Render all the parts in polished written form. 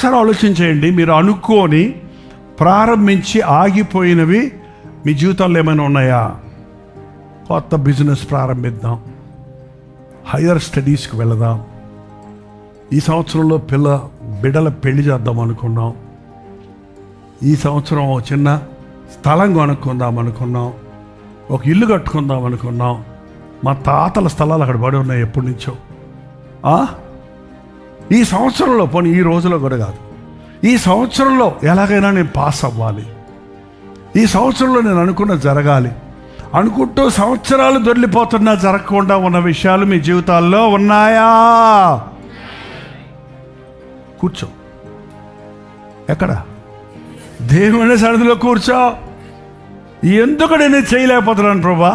ఒకసారి ఆలోచించేయండి. మీరు అనుకోని ప్రారంభించి ఆగిపోయినవి మీ జీవితంలో ఏమైనా ఉన్నాయా? కొత్త బిజినెస్ ప్రారంభిద్దాం, హయ్యర్ స్టడీస్కి వెళదాం, ఈ సంవత్సరంలో బిడ్డల పెళ్లి చేద్దాం అనుకున్నాం, ఈ సంవత్సరం ఒక చిన్న స్థలం కొనుక్కుందాం అనుకున్నాం, ఒక ఇల్లు కట్టుకుందాం అనుకున్నాం. మా తాతల స్థలాలు అక్కడ పడి ఉన్నాయి ఎప్పటి నుంచో. ఈ సంవత్సరంలో, పోనీ ఈ రోజులో కూడా కాదు, ఈ సంవత్సరంలో ఎలాగైనా నేను పాస్ అవ్వాలి, ఈ సంవత్సరంలో నేను అనుకున్న జరగాలి అనుకుంటూ సంవత్సరాలు దొరికిపోతున్నా జరగకుండా ఉన్న విషయాలు మీ జీవితాల్లో ఉన్నాయా? కూర్చో. ఎక్కడ? దేవుని సన్నిధిలో కూర్చో. ఎందుకు నేను చేయలేకపోతున్నాను ప్రభా?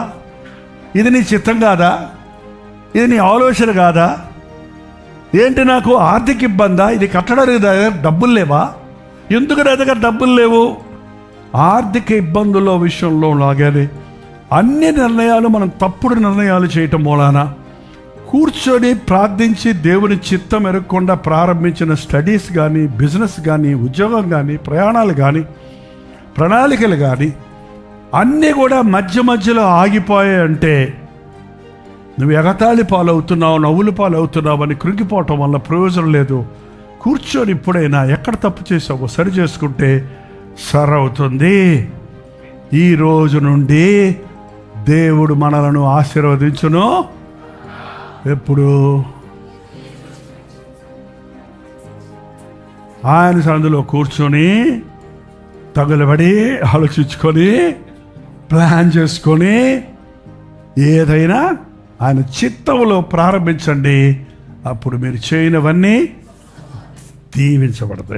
ఇది నీ చిత్తం కాదా? ఇది నీ ఆలోచన కాదా? ఏంటి నాకు ఆర్థిక ఇబ్బందా? ఇది కట్టడానికి దగ్గర డబ్బులు లేవా? ఎందుకు నా దగ్గర డబ్బులు లేవు? ఆర్థిక ఇబ్బందుల విషయంలో లాగానే అన్ని నిర్ణయాలు మనం తప్పుడు నిర్ణయాలు చేయటం మూలాన కూర్చొని ప్రార్థించి దేవుని చిత్తం ఎరగకుండా ప్రారంభించిన స్టడీస్ కానీ, బిజినెస్ కానీ, ఉద్యోగం కానీ, ప్రయాణాలు కానీ, ప్రణాళికలు కానీ అన్నీ కూడా మధ్యలో ఆగిపోయాయంటే నువ్వు ఎగతాళి పాలవుతున్నావు, నవ్వులు పాలవుతున్నావు అని కృంగిపోవటం వల్ల ప్రయోజనం లేదు. కూర్చొని ఇప్పుడైనా ఎక్కడ తప్పు చేసావో సరి చేసుకుంటే సరవుతుంది. ఈ రోజు నుండి దేవుడు మనలను ఆశీర్వదించును. ఎప్పుడు? ఆయన సందులో కూర్చొని తగులబడి ఆలోచించుకొని ప్లాన్ చేసుకొని ఏదైనా ఆయన చిత్తంలో ప్రారంభించండి. అప్పుడు మీరు చేయనివన్నీ దీవించబడతాయి.